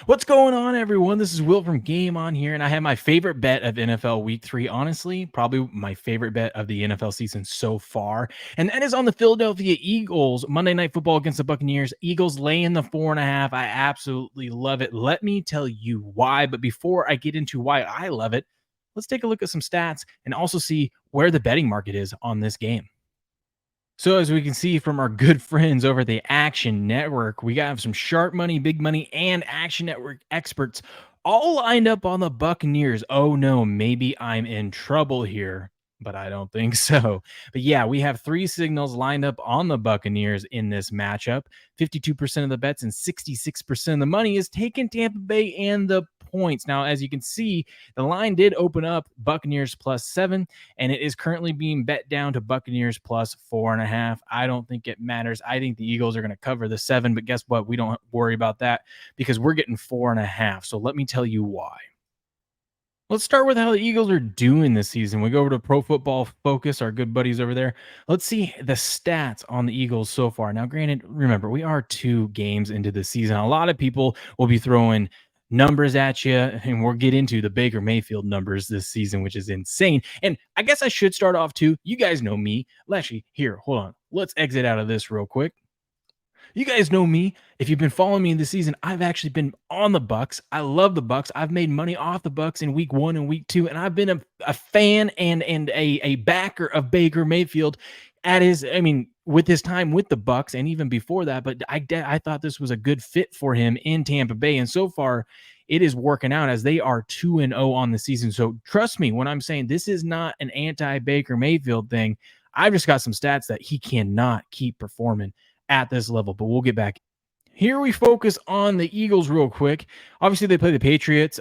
What's going on, everyone? This is Will from Game On here, and I have my favorite bet of NFL Week 3. Honestly, probably my favorite bet of the NFL season so far, and that is on the Philadelphia Eagles Monday Night Football against the Buccaneers. Eagles laying the 4.5. I absolutely love it. Let me tell you why. But before I get into why I love it, let's take a look at some stats and also see where the betting market is on this game. So as we can see from our good friends over at the Action Network, we got some sharp money, big money, and Action Network experts all lined up on the Buccaneers. Oh no, maybe I'm in trouble here, but I don't think so. But yeah, we have three signals lined up on the Buccaneers in this matchup. 52% of the bets and 66% of the money is taking Tampa Bay and the points. Now, as you can see, the line did open up Buccaneers +7, and it is currently being bet down to Buccaneers +4.5. I don't think it matters. I think the Eagles are going to cover the 7, but guess what? We don't worry about that because we're getting 4.5. So let me tell you why. Let's start with how the Eagles are doing this season. We go over to Pro Football Focus, our good buddies over there. Let's see the stats on the Eagles so far. Now, granted, remember, we are 2 games into the season. A lot of people will be throwing numbers at you, and we'll get into the Baker Mayfield numbers this season, which is insane. And I guess I should start off too. You guys know me. Actually, here, hold on. Let's exit out of this real quick. You guys know me. If you've been following me this season, I've actually been on the Bucks. I love the Bucks. I've made money off the Bucks in week 1 and week 2, and I've been a fan and a backer of Baker Mayfield at his, with his time with the Bucks and even before that. But I thought this was a good fit for him in Tampa Bay, and so far it is working out as they are 2-0 on the season. So trust me when I'm saying this is not an anti-Baker Mayfield thing. I've just got some stats that he cannot keep performing at this level, but we'll get back. Here we focus on the Eagles real quick. Obviously, they play the Patriots.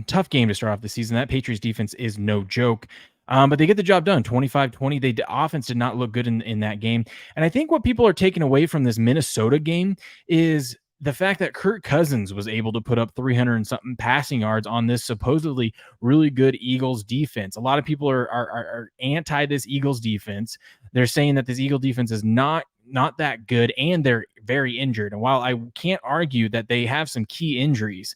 Tough game to start off the season. That Patriots defense is no joke. But they get the job done, 25-20. The offense did not look good in that game. And I think what people are taking away from this Minnesota game is the fact that Kirk Cousins was able to put up 300 and something passing yards on this supposedly really good Eagles defense. A lot of people are anti this Eagles defense. They're saying that this Eagle defense is not that good, and they're very injured. And while I can't argue that they have some key injuries,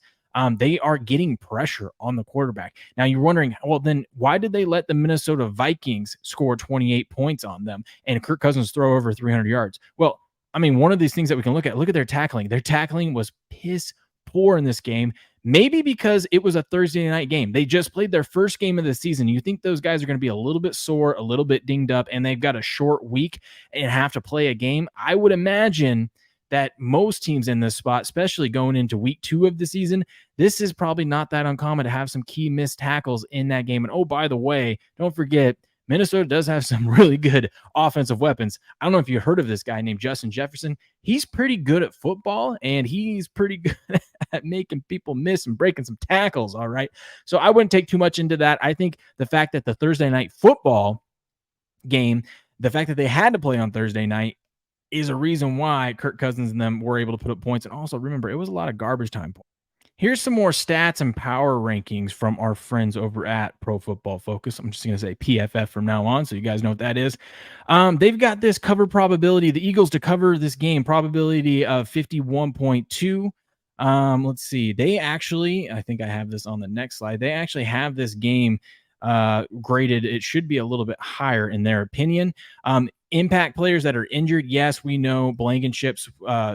they are getting pressure on the quarterback. Now you're wondering, well, then why did they let the Minnesota Vikings score 28 points on them and Kirk Cousins throw over 300 yards? Well, one of these things that we can look at their tackling. Their tackling was piss poor in this game. Maybe because it was a Thursday night game. They just played their first game of the season. You think those guys are going to be a little bit sore, a little bit dinged up, and they've got a short week and have to play a game. I would imagine that most teams in this spot, especially going into week 2 of the season, this is probably not that uncommon to have some key missed tackles in that game. And oh, by the way, don't forget, Minnesota does have some really good offensive weapons. I don't know if you heard of this guy named Justin Jefferson. He's pretty good at football, and he's pretty good at making people miss and breaking some tackles, all right? So I wouldn't take too much into that. I think the fact that the Thursday night football game, the fact that they had to play on Thursday night is a reason why Kirk Cousins and them were able to put up points. And also, remember, it was a lot of garbage time points. Here's some more stats and power rankings from our friends over at Pro Football Focus. I'm just going to say PFF from now on, so you guys know what that is. They've got this cover probability, the Eagles to cover this game, probability of 51.2. Let's see. They actually, I think I have this on the next slide. They actually have this game graded. It should be a little bit higher in their opinion. Impact players that are injured. Yes, we know Blankenship,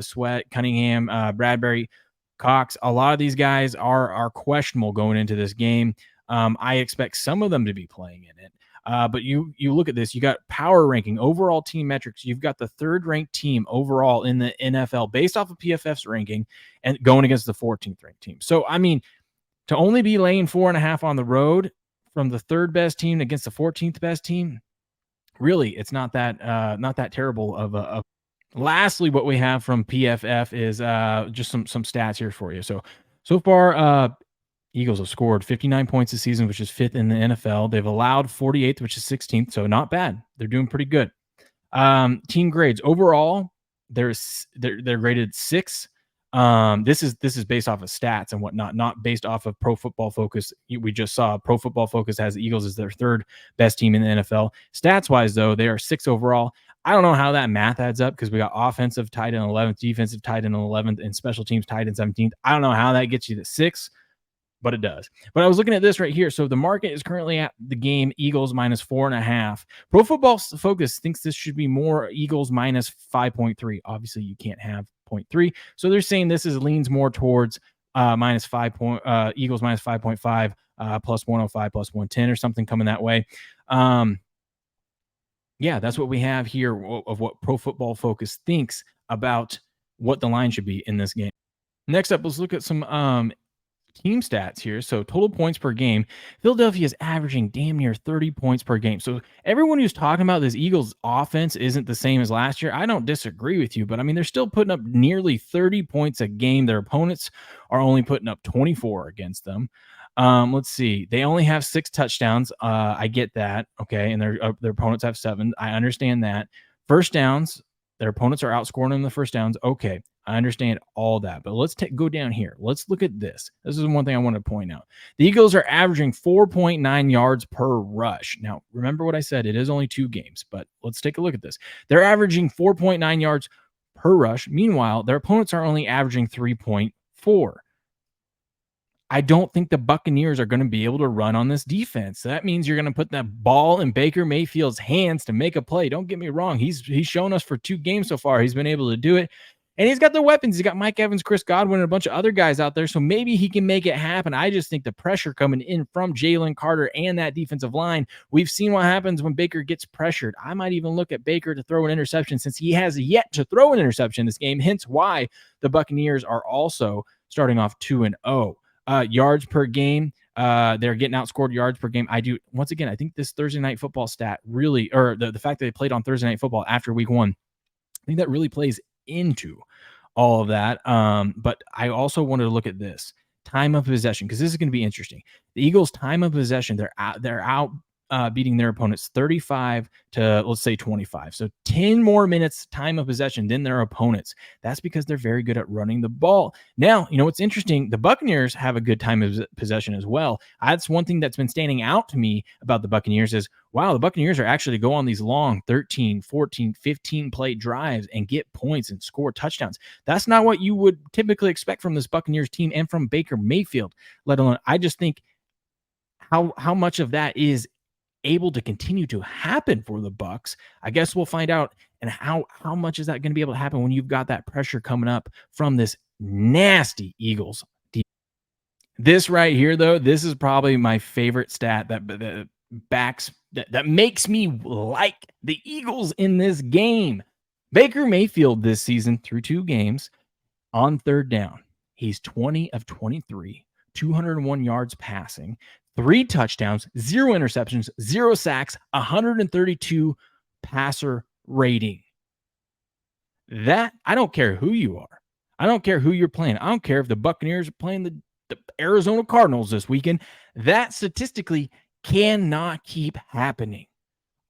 Sweat, Cunningham, Bradbury, Cox. A lot of these guys are questionable going into this game. I expect some of them to be playing in it. But you look at this, you got power ranking, overall team metrics. You've got the 3rd ranked team overall in the NFL based off of PFF's ranking and going against the 14th ranked team. So, to only be laying 4.5 on the road from the 3rd best team against the 14th best team, really, it's not that terrible of a. Lastly, what we have from PFF is just some stats here for you. So far, Eagles have scored 59 points this season, which is 5th in the NFL. They've allowed 48th, which is 16th, so not bad. They're doing pretty good. Team grades overall, they're graded 6. This is based off of stats and whatnot, not based off of Pro Football Focus. We just saw Pro Football Focus has the Eagles as their 3rd best team in the NFL. Stats wise, though, they are 6 overall. I don't know how that math adds up because we got offensive tied in 11th, defensive tied in 11th, and special teams tied in 17th. I don't know how that gets you to 6, but it does. But I was looking at this right here. So the market is currently at the game Eagles minus 4.5. Pro Football Focus thinks this should be more Eagles minus 5.3. Obviously, you can't have 0.3. So they're saying this is leans more towards minus 5 point Eagles minus 5.5 plus 105 plus 110 or something coming that way. Yeah, that's what we have here of what Pro Football Focus thinks about what the line should be in this game. Next up, let's look at some team stats here. So total points per game. Philadelphia is averaging damn near 30 points per game. So everyone who's talking about this Eagles offense isn't the same as last year. I don't disagree with you, but I mean, they're still putting up nearly 30 points a game. Their opponents are only putting up 24 against them. Let's see. They only have 6 touchdowns. I get that. Okay. And their opponents have 7. I understand that. First downs, their opponents are outscoring them in the first downs. Okay. I understand all that, but let's go down here. Let's look at this. This is one thing I want to point out. The Eagles are averaging 4.9 yards per rush. Now, remember what I said. It is only 2 games, but let's take a look at this. They're averaging 4.9 yards per rush. Meanwhile, their opponents are only averaging 3.4. I don't think the Buccaneers are going to be able to run on this defense. So that means you're going to put that ball in Baker Mayfield's hands to make a play. Don't get me wrong. He's shown us for 2 games so far. He's been able to do it. And he's got the weapons. He's got Mike Evans, Chris Godwin, and a bunch of other guys out there. So maybe he can make it happen. I just think the pressure coming in from Jalen Carter and that defensive line, we've seen what happens when Baker gets pressured. I might even look at Baker to throw an interception since he has yet to throw an interception in this game, hence why the Buccaneers are also starting off 2-0. Yards per game. They're getting outscored yards per game. Once again, I think this Thursday night football stat really, or the fact that they played on Thursday night football after week 1, I think that really plays into all of that. But I also wanted to look at this time of possession because this is going to be interesting. The Eagles' time of possession, they're out beating their opponents 35 to, let's say, 25. So 10 more minutes time of possession than their opponents. That's because they're very good at running the ball. Now, you know what's interesting? The Buccaneers have a good time of possession as well. That's one thing that's been standing out to me about the Buccaneers is, wow, the Buccaneers are actually go on these long 13, 14, 15 play drives and get points and score touchdowns. That's not what you would typically expect from this Buccaneers team and from Baker Mayfield, let alone, I just think how much of that is able to continue to happen for the Bucs. I guess we'll find out. And how much is that going to be able to happen when you've got that pressure coming up from this nasty Eagles defense? This right here, though, this is probably my favorite stat that makes me like the Eagles in this game. Baker Mayfield this season through 2 games on third down, he's 20 of 23, 201 yards passing, 3 touchdowns, 0 interceptions, 0 sacks, 132 passer rating. That, I don't care who you are. I don't care who you're playing. I don't care if the Buccaneers are playing the Arizona Cardinals this weekend. That statistically cannot keep happening.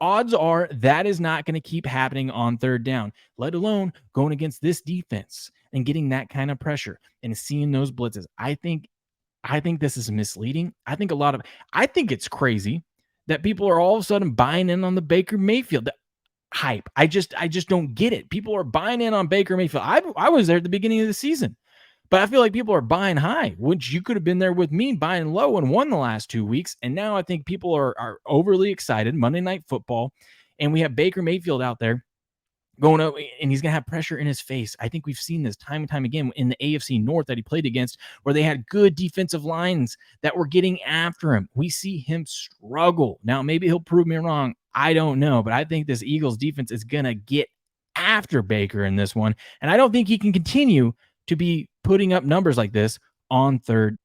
Odds are that is not going to keep happening on third down, let alone going against this defense and getting that kind of pressure and seeing those blitzes. I think this is misleading. I think it's crazy that people are all of a sudden buying in on the Baker Mayfield hype. I just don't get it. People are buying in on Baker Mayfield. I was there at the beginning of the season, but I feel like people are buying high, which you could have been there with me buying low and won the last 2 weeks. And now I think people are overly excited. Monday Night Football, and we have Baker Mayfield out there going up, and he's going to have pressure in his face. I think we've seen this time and time again in the AFC North that he played against, where they had good defensive lines that were getting after him. We see him struggle. Now, maybe he'll prove me wrong. I don't know, but I think this Eagles defense is going to get after Baker in this one, and I don't think he can continue to be putting up numbers like this on third.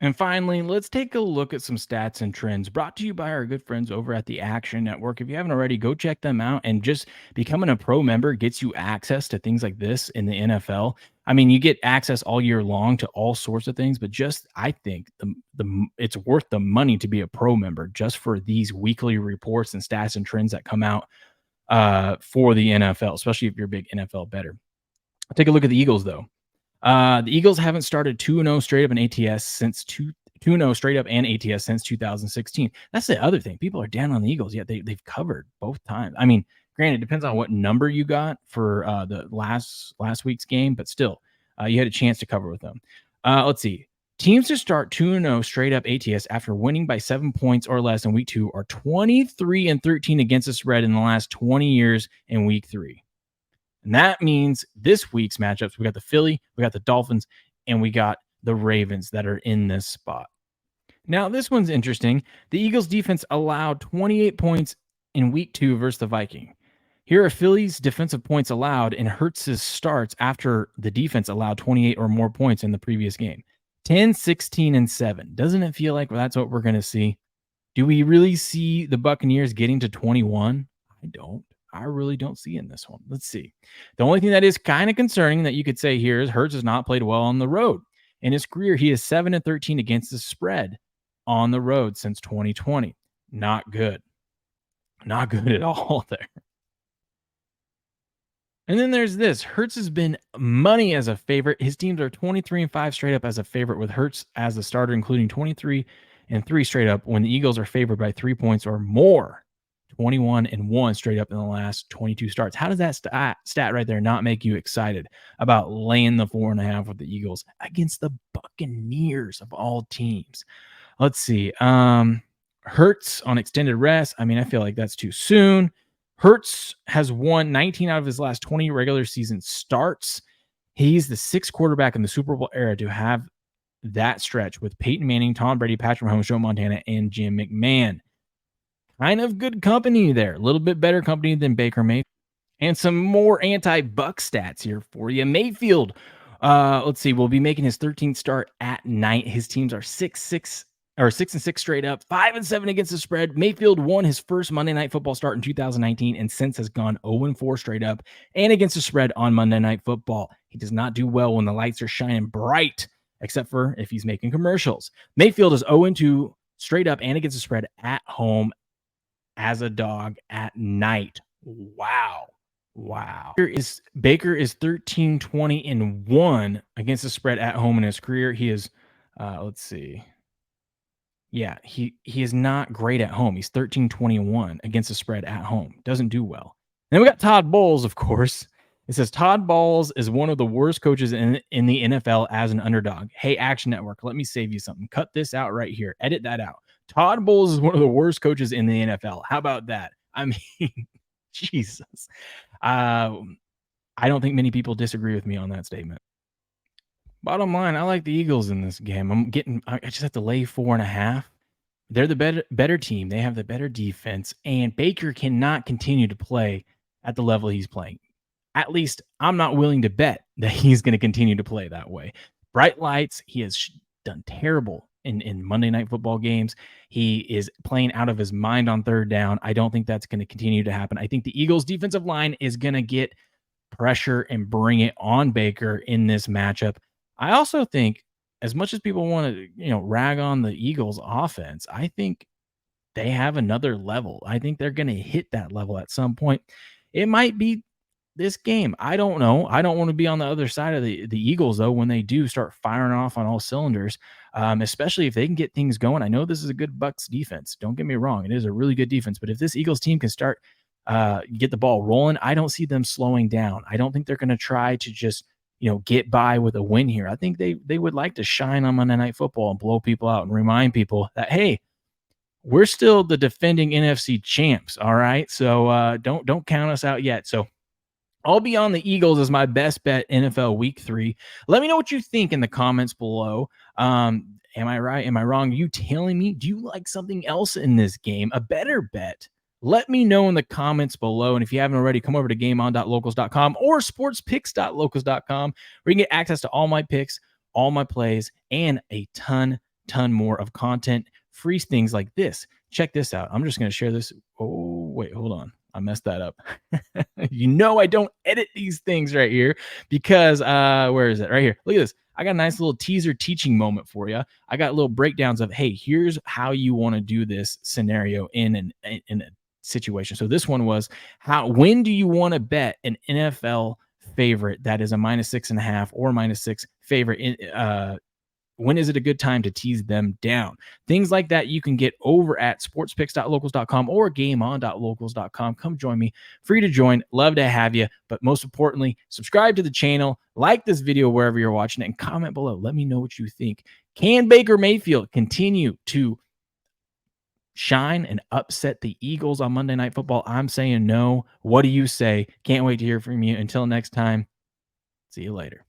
And finally, let's take a look at some stats and trends brought to you by our good friends over at the Action Network. If you haven't already, go check them out, and just becoming a pro member gets you access to things like this in the NFL. I mean, you get access all year long to all sorts of things, but just, I think it's worth the money to be a pro member just for these weekly reports and stats and trends that come out for the NFL, especially if you're a big NFL bettor. Take a look at the Eagles, though. The Eagles haven't started 2-0 straight up in ATS since 2-0 straight up and ATS since 2016. That's the other thing. People are down on the Eagles, yet they've covered both times. I mean, Granted, it depends on what number you got for the last week's game, but still, you had a chance to cover with them. Let's see. Teams to start 2-0 straight up ATS after winning by 7 points or less in week 2 are 23-13 against the spread in the last 20 years in week 3. And that means this week's matchups, we got the Philly, we got the Dolphins, and we got the Ravens that are in this spot. Now, this one's interesting. The Eagles defense allowed 28 points in week 2 versus the Viking. Here are Philly's defensive points allowed and Hurts's starts after the defense allowed 28 or more points in the previous game. 10, 16, and 7. Doesn't it feel like that's what we're going to see? Do we really see the Buccaneers getting to 21? I don't. I really don't see in this one. Let's see. The only thing that is kind of concerning that you could say here is Hurts has not played well on the road. In his career, he is 7-13 against the spread on the road since 2020. Not good. Not good at all there. And then there's this. Hurts has been money as a favorite. His teams are 23-5 straight up as a favorite with Hurts as the starter, including 23-3 straight up when the Eagles are favored by 3 points or more. 21-1 straight up in the last 22 starts. How does that stat right there not make you excited about laying the 4.5 with the Eagles against the Buccaneers of all teams? Let's see. Hurts on extended rest. I mean, I feel like that's too soon. Hurts has won 19 out of his last 20 regular season starts. He's the 6th quarterback in the Super Bowl era to have that stretch with Peyton Manning, Tom Brady, Patrick Mahomes, Joe Montana, and Jim McMahon. Kind of good company there. A little bit better company than Baker Mayfield. And some more anti-Buck stats here for you. Mayfield, let's see, will be making his 13th start at night. His teams are 6-6 or 6-6 straight up, 5-7 against the spread. Mayfield won his first Monday Night Football start in 2019 and since has gone 0-4 straight up and against the spread on Monday Night Football. He does not do well when the lights are shining bright, except for if he's making commercials. Mayfield is 0-2 straight up and against the spread at home as a dog at night. Wow. Baker is 13-20-1 against the spread at home in his career. He is, let's see. Yeah, he is not great at home. He's 13-21 against the spread at home. Doesn't do well. Then we got Todd Bowles, of course. It says Todd Bowles is one of the worst coaches in the NFL as an underdog. Hey, Action Network, let me save you something. Cut this out right here. Edit that out. Todd Bowles is one of the worst coaches in the NFL. How about that? I mean, Jesus. I don't think many people disagree with me on that statement. Bottom line, I like the Eagles in this game. I just have to lay 4.5. They're the better team. They have the better defense, and Baker cannot continue to play at the level he's playing. At least I'm not willing to bet that he's going to continue to play that way. Bright lights. He has done terrible in Monday Night Football games. He is playing out of his mind on third down. I don't think that's going to continue to happen. I think the Eagles defensive line is going to get pressure and bring it on Baker in this matchup. I also think, as much as people want to, rag on the Eagles offense, I think they have another level. I think they're going to hit that level at some point. It might be this game. I don't know. I don't want to be on the other side of the Eagles, though, when they do start firing off on all cylinders, especially if they can get things going. I know this is a good Bucs defense. Don't get me wrong. It is a really good defense. But if this Eagles team can start get the ball rolling, I don't see them slowing down. I don't think they're going to try to just get by with a win here. I think they would like to shine on Monday Night Football and blow people out and remind people that, hey, we're still the defending NFC champs. All right. So don't count us out yet. So I'll be on the Eagles as my best bet NFL week 3. Let me know what you think in the comments below. Am I right? Am I wrong? Are you telling me? Do you like something else in this game? A better bet? Let me know in the comments below. And if you haven't already, come over to gameon.locals.com or sportspicks.locals.com where you can get access to all my picks, all my plays, and a ton more of content. Free things like this. Check this out. I'm just going to share this. Oh, wait, hold on. I messed that up. I don't edit these things right here because where is it? Right here. Look at this. I got a nice little teaser teaching moment for you. I got little breakdowns of, hey, here's how you want to do this scenario in a situation. So this one was when do you want to bet an NFL favorite that is a -6.5 or -6 favorite when is it a good time to tease them down? Things like that you can get over at sportspicks.locals.com or gameon.locals.com. Come join me. Free to join. Love to have you. But most importantly, subscribe to the channel, like this video wherever you're watching it, and comment below. Let me know what you think. Can Baker Mayfield continue to shine and upset the Eagles on Monday Night Football? I'm saying no. What do you say? Can't wait to hear from you. Until next time, see you later.